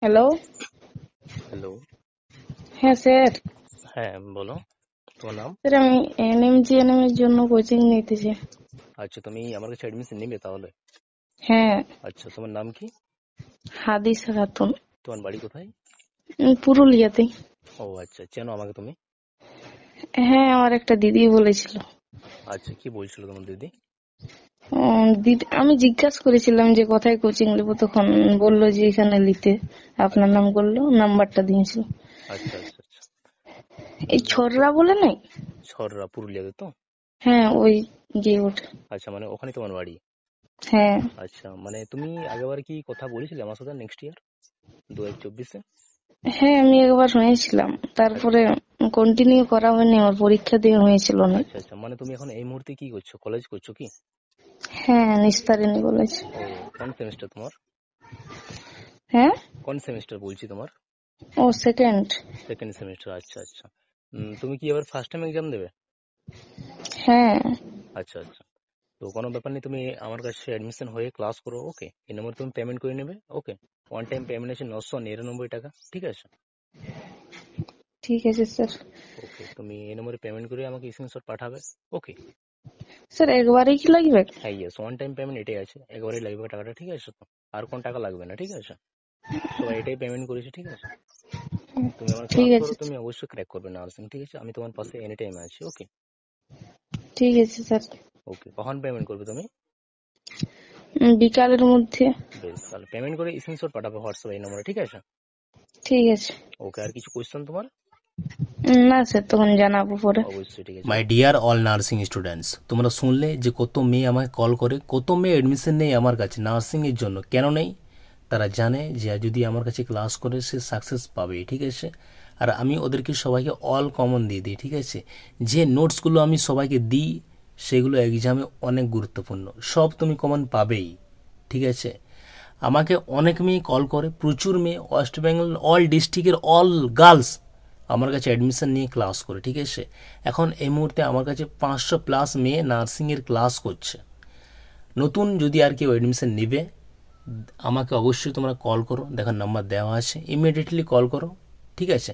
Hello. Hello. হ্যাঁ sir. হ্যাঁ, বলো। তোমার নাম? স্যার আমি এনএমজিএনএম এর জন্য কোচিং নিতেছি। আচ্ছা, তুমি আমার কাছে অ্যাডমিশন নিবে তাহলে? হ্যাঁ। আচ্ছা, তোমার নাম কি? হাদিসা খাতুন। তোমার বাড়ি কোথায়? পুরুলিয়াতে। ও আচ্ছা, চেনো আমাকে তুমি? হ্যাঁ, আমার একটা দিদি বলেছিল। আচ্ছা, কি বলছিল তোমার দিদি? দিদি, আমি জিজ্ঞাসা করেছিলাম যে কোথায় কোচিং নেবো, তখন বললো যে এখানে নিতে। আপনার আচ্ছা নাম করলো, নাম্বারটা দিয়েছিল। আচ্ছা আচ্ছা আচ্ছা। এই ছররা বলে নাই? ছররা পুরুলিয়াতে তো? হ্যাঁ, ওই গিয়ে ওঠে। আচ্ছা, মানে ওখানে তোমার বাড়ি? হ্যাঁ। আচ্ছা, মানে তুমি আগেবার কি কথা বলেছিলে আমার সাথে নেক্সট ইয়ার 2024-এ? হ্যাঁ, আমি একবার শুনেছিলাম, তারপরে কন্টিনিউ করা হয়নি, আমার পরীক্ষা দিয়ে হয়েছিল না। আচ্ছা আচ্ছা, মানে তুমি এখন এই মুহূর্তে কি করছো? কলেজ করছো কি? হ্যাঁ, নিস্তারিণী বলেছে। ও, কোন সেমিস্টার তোমার? হ্যাঁ। কোন সেমিস্টার বলছি তোমার? ও সেকেন্ড। সেকেন্ড সেমিস্টার, আচ্ছা আচ্ছা। তুমি কি এবার ফার্স্ট টাইম এক্সাম দেবে? হ্যাঁ। আচ্ছা আচ্ছা। তো কোনো ব্যাপার নেই, তুমি আমার কাছে অ্যাডমিশন হয়ে ক্লাস করো, ওকে? এই নম্বরে তুমি পেমেন্ট করে নেবে, ওকে? ওয়ান টাইম পেমেন্ট আছে 999 টাকা, ঠিক আছে? ঠিক আছে স্যার। ওকে, তুমি এই নম্বরে পেমেন্ট করে আমাকে স্ক্রিনশট পাঠাবে, ওকে? স্যার একবারই কি লাগবে? হ্যাঁ, ইয়েস, ওয়ান টাইম পেমেন্ট এটাই আছে, একবারেই লাগবে টাকাটা, ঠিক আছে তো? আর কোনো টাকা লাগবে না, ঠিক আছে? সবাই এটাই পেমেন্ট করেছে, ঠিক আছে? তুমি আমার ঠিক ক্লাস করো, আছে। তুমি অবশ্যই ক্র্যাক করবে নার্সিং, ঠিক আছে? আমি তোমার পাশে এনি টাইম আছি, ওকে? ঠিক আছে স্যার। ওকে, কখন পেমেন্ট করবে তুমি? বিকালের মধ্যে। বেশ, তাহলে পেমেন্ট করে স্ক্রিনশট পাঠাবে হোয়াটসঅ্যাপ এই নম্বরে, ঠিক আছে? ঠিক আছে। ওকে, আর কিছু কোয়েশ্চেন তোমার? না স্যার, তখন জানাবো পরে। অবশ্যই, ঠিক আছে। My dear all nursing students, তোমরা শুনলে যে কত মেয়ে আমাকে কল করে, কত মেয়ে অ্যাডমিশন নেই আমার কাছে নার্সিংয়ের জন্য। কেন নেই? তারা জানে যে যদি আমার কাছে ক্লাস করে সে সাকসেস পাবে, ঠিক আছে? আর আমি ওদেরকে সবাইকে অল কমন দিয়ে দিই, ঠিক আছে? যে নোটসগুলো আমি সবাইকে দিই সেগুলো এক্সামে অনেক গুরুত্বপূর্ণ, সব তুমি কমন পাবেই, ঠিক আছে? আমাকে অনেক মেয়ে কল করে, প্রচুর মেয়ে, ওয়েস্ট বেঙ্গল অল ডিস্ট্রিক্টের অল গার্লস আমার কাছে অ্যাডমিশন নিয়ে ক্লাস করে, ঠিক আছে? এখন এই মুহূর্তে আমার কাছে 500+ মেয়ে নার্সিংয়ের ক্লাস করছে। নতুন যদি আর কেউ অ্যাডমিশন নেবে আমাকে অবশ্যই তোমরা কল করো, দেখো নাম্বার দেওয়া আছে, ইমিডিয়েটলি কল করো, ঠিক আছে?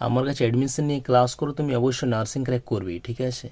আমার কাছে অ্যাডমিশন নিয়ে ক্লাস করো, তুমি অবশ্যই নার্সিং ক্র্যাক করবেই, ঠিক আছে?